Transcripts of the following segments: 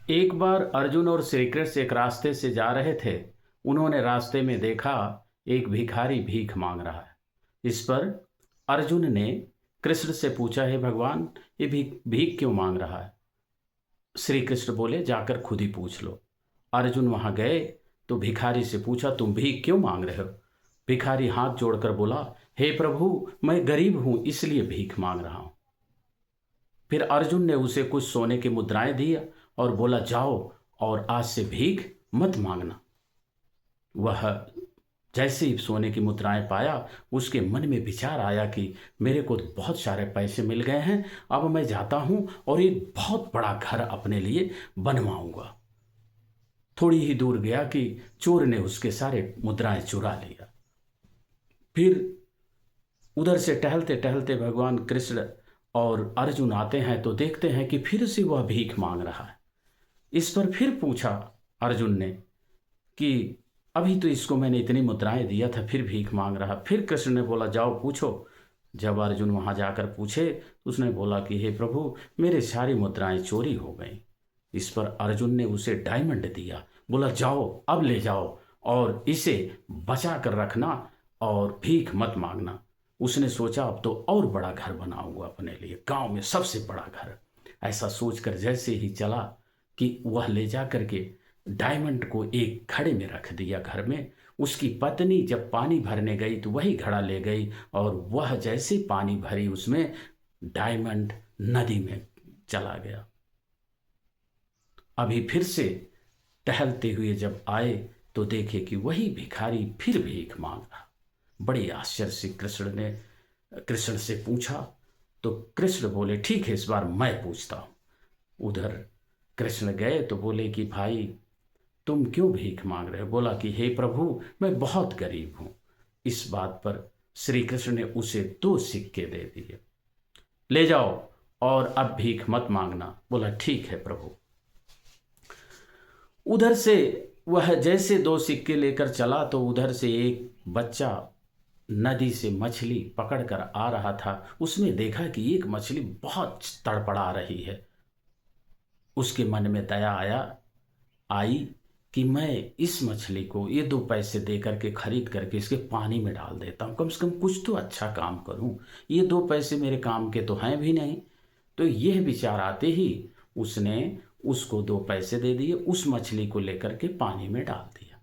एक बार अर्जुन और श्री कृष्ण एक रास्ते से जा रहे थे। उन्होंने रास्ते में देखा एक भिखारी भीख मांग रहा है। इस पर अर्जुन ने कृष्ण से पूछा, हे भगवान, ये भीख भीख क्यों मांग रहा है? श्री कृष्ण बोले, जाकर खुद ही पूछ लो। अर्जुन वहां गए तो भिखारी से पूछा, तुम भीख क्यों मांग रहे हो? भिखारी हाथ जोड़कर बोला, हे प्रभु, मैं गरीब हूं इसलिए भीख मांग रहा हूं। फिर अर्जुन ने उसे कुछ सोने की मुद्राएं दी और बोला, जाओ और आज से भीख मत मांगना। वह जैसे ही सोने की मुद्राएं पाया, उसके मन में विचार आया कि मेरे को तो बहुत सारे पैसे मिल गए हैं, अब मैं जाता हूं और एक बहुत बड़ा घर अपने लिए बनवाऊंगा। थोड़ी ही दूर गया कि चोर ने उसके सारे मुद्राएं चुरा लिया। फिर उधर से टहलते टहलते भगवान कृष्ण और अर्जुन आते हैं तो देखते हैं कि फिर से वह भीख मांग रहा है। इस पर फिर पूछा अर्जुन ने कि अभी तो इसको मैंने इतनी मुद्राएं दिया था, फिर भीख मांग रहा। फिर कृष्ण ने बोला, जाओ पूछो। जब अर्जुन वहां जाकर पूछे, उसने बोला कि हे प्रभु, मेरे सारी मुद्राएं चोरी हो गई। इस पर अर्जुन ने उसे डायमंड दिया, बोला, जाओ अब ले जाओ और इसे बचा कर रखना और भीख मत मांगना। उसने सोचा, अब तो और बड़ा घर बनाऊंगा अपने लिए, गांव में सबसे बड़ा घर। ऐसा सोचकर जैसे ही चला कि वह ले जा करके डायमंड को एक घड़े में रख दिया घर में। उसकी पत्नी जब पानी भरने गई तो वही घड़ा ले गई और वह जैसे पानी भरी उसमें, डायमंड नदी में चला गया। अभी फिर से टहलते हुए जब आए तो देखे कि वही भिखारी फिर भीख मांग रहा। बड़े आश्चर्य से कृष्ण से पूछा तो कृष्ण बोले, ठीक है, इस बार मैं पूछता हूं। उधर कृष्ण गए तो बोले कि भाई, तुम क्यों भीख मांग रहे हो? बोला कि हे प्रभु, मैं बहुत गरीब हूं। इस बात पर श्री कृष्ण ने उसे 2 सिक्के दे दिए, ले जाओ और अब भीख मत मांगना। बोला, ठीक है प्रभु। उधर से वह जैसे 2 सिक्के लेकर चला तो उधर से एक बच्चा नदी से मछली पकड़कर आ रहा था। उसने देखा कि एक मछली बहुत तड़पड़ा रही है। उसके मन में दया आई कि मैं इस मछली को ये 2 पैसे दे करके खरीद करके इसके पानी में डाल देता हूँ, कम से कम कुछ तो अच्छा काम करूँ। ये 2 पैसे मेरे काम के तो हैं भी नहीं। तो यह विचार आते ही उसने उसको 2 पैसे दे दिए, उस मछली को लेकर के पानी में डाल दिया।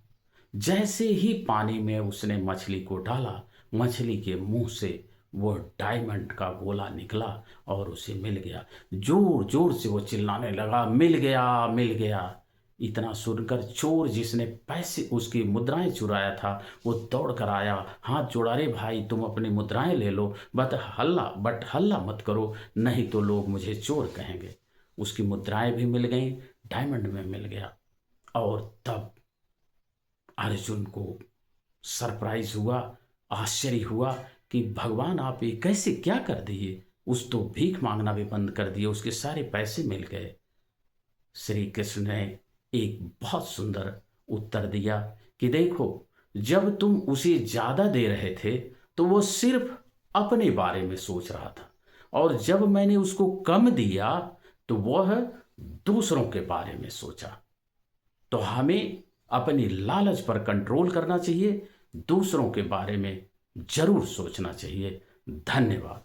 जैसे ही पानी में उसने मछली को डाला, मछली के मुंह से वो डायमंड का गोला निकला और उसे मिल गया। जोर जोर से वो चिल्लाने लगा, मिल गया, मिल गया। इतना सुनकर चोर जिसने पैसे उसकी मुद्राएं चुराया था वो दौड़ कर आया, हाथ जोड़ा, अरे भाई, तुम अपनी मुद्राएं ले लो, बट हल्ला मत करो, नहीं तो लोग मुझे चोर कहेंगे। उसकी मुद्राएं भी मिल गई, डायमंड में मिल गया। और तब अर्जुन को सरप्राइज हुआ, आश्चर्य हुआ कि भगवान, आप ये कैसे, क्या कर दिए? उस तो भीख मांगना भी बंद कर दिए, उसके सारे पैसे मिल गए। श्री कृष्ण ने एक बहुत सुंदर उत्तर दिया कि देखो, जब तुम उसे ज्यादा दे रहे थे तो वो सिर्फ अपने बारे में सोच रहा था, और जब मैंने उसको कम दिया तो वह दूसरों के बारे में सोचा। तो हमें अपनी लालच पर कंट्रोल करना चाहिए, दूसरों के बारे में जरूर सोचना चाहिए। धन्यवाद।